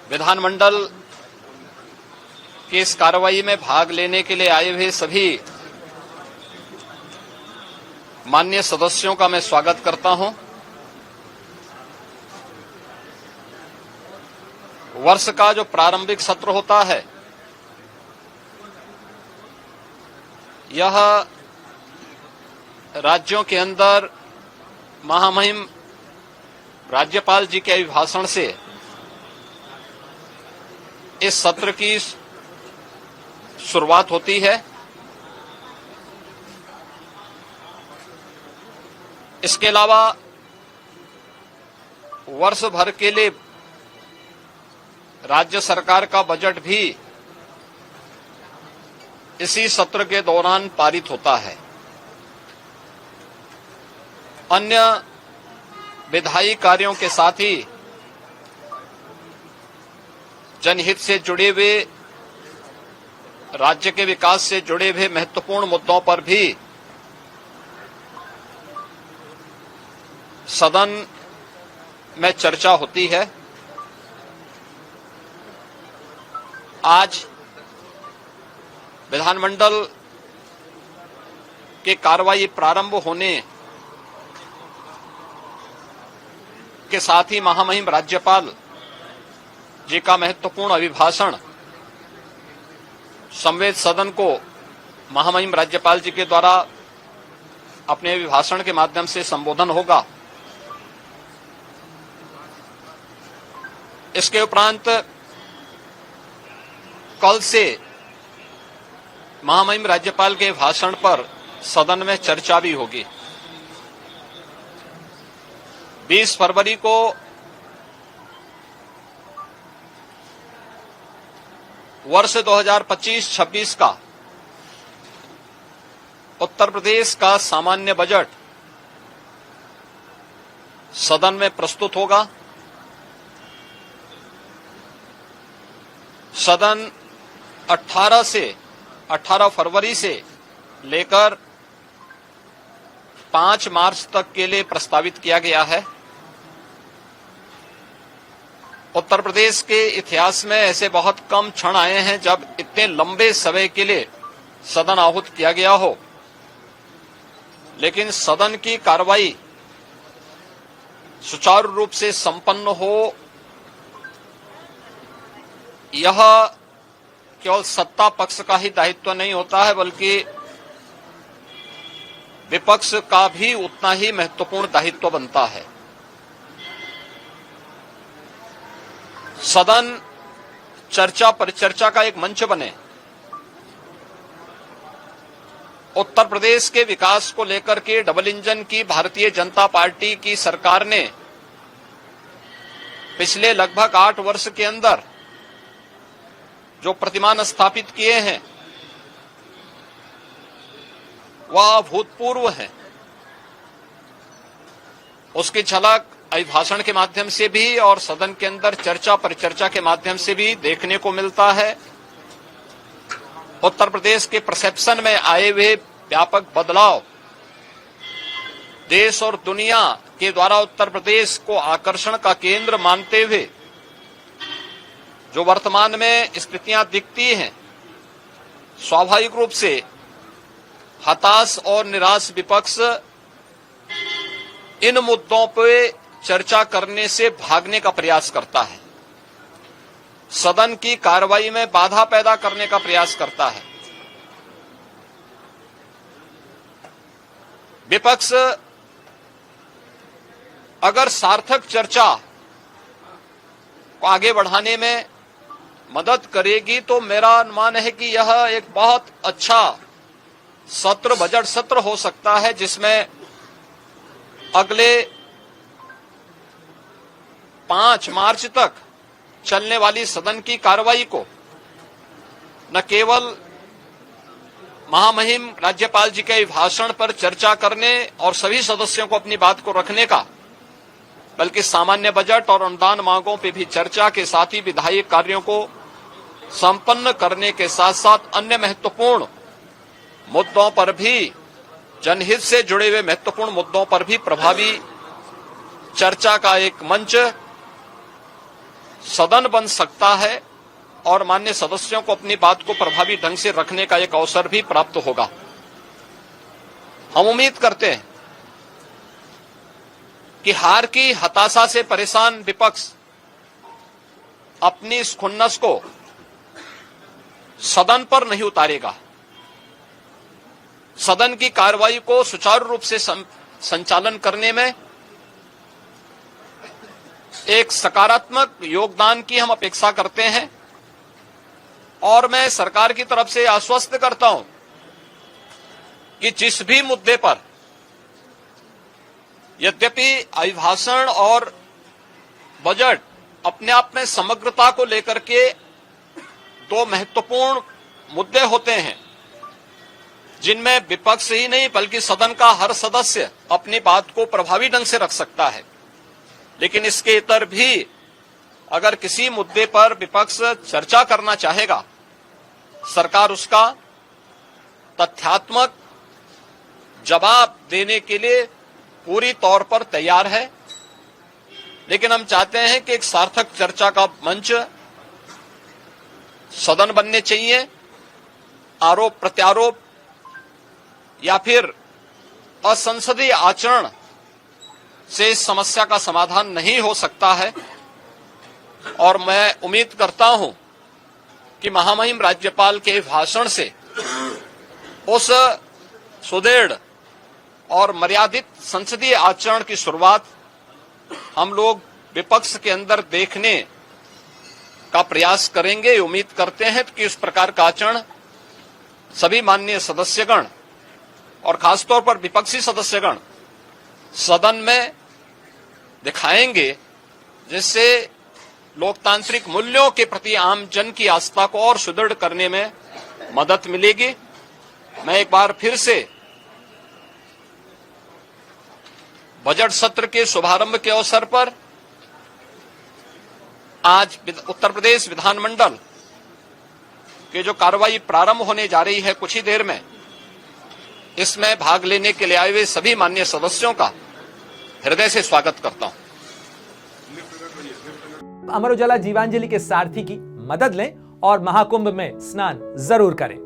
विधानमंडल की इस कार्रवाई में भाग लेने के लिए आए हुए सभी माननीय सदस्यों का मैं स्वागत करता हूं। वर्ष का जो प्रारंभिक सत्र होता है, यह राज्यों के अंदर महामहिम राज्यपाल जी के अभिभाषण से इस सत्र की शुरुआत होती है। इसके अलावा वर्ष भर के लिए राज्य सरकार का बजट भी इसी सत्र के दौरान पारित होता है। अन्य विधायी कार्यों के साथ ही जनहित से जुड़े हुए, राज्य के विकास से जुड़े हुए महत्वपूर्ण मुद्दों पर भी सदन में चर्चा होती है। आज विधानमंडल के कार्रवाई प्रारंभ होने के साथ ही महामहिम राज्यपाल जी का महत्वपूर्ण अभिभाषण संवेद सदन को महामहिम राज्यपाल जी के द्वारा अपने अभिभाषण के माध्यम से संबोधन होगा। इसके उपरांत कल से महामहिम राज्यपाल के भाषण पर सदन में चर्चा भी होगी। 20 फरवरी को वर्ष 2025-26 का उत्तर प्रदेश का सामान्य बजट सदन में प्रस्तुत होगा। सदन 18 फरवरी से लेकर 5 मार्च तक के लिए प्रस्तावित किया गया है। उत्तर प्रदेश के इतिहास में ऐसे बहुत कम क्षण आए हैं जब इतने लंबे समय के लिए सदन आहूत किया गया हो, लेकिन सदन की कार्रवाई सुचारू रूप से संपन्न हो, यह केवल सत्ता पक्ष का ही दायित्व नहीं होता है, बल्कि विपक्ष का भी उतना ही महत्वपूर्ण दायित्व बनता है। सदन चर्चा परिचर्चा का एक मंच बने। उत्तर प्रदेश के विकास को लेकर के डबल इंजन की भारतीय जनता पार्टी की सरकार ने पिछले लगभग 8 वर्ष के अंदर जो प्रतिमान स्थापित किए हैं वह अभूतपूर्व है। उसकी झलक अभिभाषण के माध्यम से भी और सदन के अंदर चर्चा परिचर्चा के माध्यम से भी देखने को मिलता है। उत्तर प्रदेश के परसेप्शन में आए हुए व्यापक बदलाव देश और दुनिया के द्वारा उत्तर प्रदेश को आकर्षण का केंद्र मानते हुए जो वर्तमान में स्थितियां दिखती हैं, स्वाभाविक रूप से हताश और निराश विपक्ष इन मुद्दों पे चर्चा करने से भागने का प्रयास करता है, सदन की कार्रवाई में बाधा पैदा करने का प्रयास करता है। विपक्ष अगर सार्थक चर्चा को आगे बढ़ाने में मदद करेगी तो मेरा अनुमान है कि यह एक बहुत अच्छा सत्र, बजट सत्र हो सकता है, जिसमें अगले 5 मार्च तक चलने वाली सदन की कार्रवाई को न केवल महामहिम राज्यपाल जी के भाषण पर चर्चा करने और सभी सदस्यों को अपनी बात को रखने का, बल्कि सामान्य बजट और अनुदान मांगों पर भी चर्चा के साथ ही विधायी कार्यों को संपन्न करने के साथ साथ अन्य महत्वपूर्ण मुद्दों पर भी, जनहित से जुड़े हुए महत्वपूर्ण मुद्दों पर भी प्रभावी चर्चा का एक मंच सदन बन सकता है और माननीय सदस्यों को अपनी बात को प्रभावी ढंग से रखने का एक अवसर भी प्राप्त होगा। हम उम्मीद करते हैं कि हार की हताशा से परेशान विपक्ष अपनी इस खुन्नस को सदन पर नहीं उतारेगा। सदन की कार्रवाई को सुचारू रूप से संचालन करने में एक सकारात्मक योगदान की हम अपेक्षा करते हैं और मैं सरकार की तरफ से आश्वस्त करता हूं कि जिस भी मुद्दे पर यद्यपि अभिभाषण और बजट अपने आप में समग्रता को लेकर के दो महत्वपूर्ण मुद्दे होते हैं जिनमें विपक्ष ही नहीं बल्कि सदन का हर सदस्य अपनी बात को प्रभावी ढंग से रख सकता है, लेकिन इसके इतर भी अगर किसी मुद्दे पर विपक्ष चर्चा करना चाहेगा, सरकार उसका तथ्यात्मक जवाब देने के लिए पूरी तौर पर तैयार है। लेकिन हम चाहते हैं कि एक सार्थक चर्चा का मंच सदन बनने चाहिए। आरोप प्रत्यारोप या फिर असंसदीय आचरण से इस समस्या का समाधान नहीं हो सकता है और मैं उम्मीद करता हूं कि महामहिम राज्यपाल के भाषण से उस सुदृढ़ और मर्यादित संसदीय आचरण की शुरुआत हम लोग विपक्ष के अंदर देखने का प्रयास करेंगे। उम्मीद करते हैं कि इस प्रकार का आचरण सभी माननीय सदस्यगण और खासतौर पर विपक्षी सदस्यगण सदन में दिखाएंगे, जिससे लोकतांत्रिक मूल्यों के प्रति आम जन की आस्था को और सुदृढ़ करने में मदद मिलेगी। मैं एक बार फिर से बजट सत्र के शुभारंभ के अवसर पर आज उत्तर प्रदेश विधानमंडल के जो कार्रवाई प्रारंभ होने जा रही है कुछ ही देर में, इसमें भाग लेने के लिए आए हुए सभी माननीय सदस्यों का हृदय से स्वागत करता हूं। अमर उजाला जीवांजलि के सारथी की मदद लें और महाकुंभ में स्नान जरूर करें।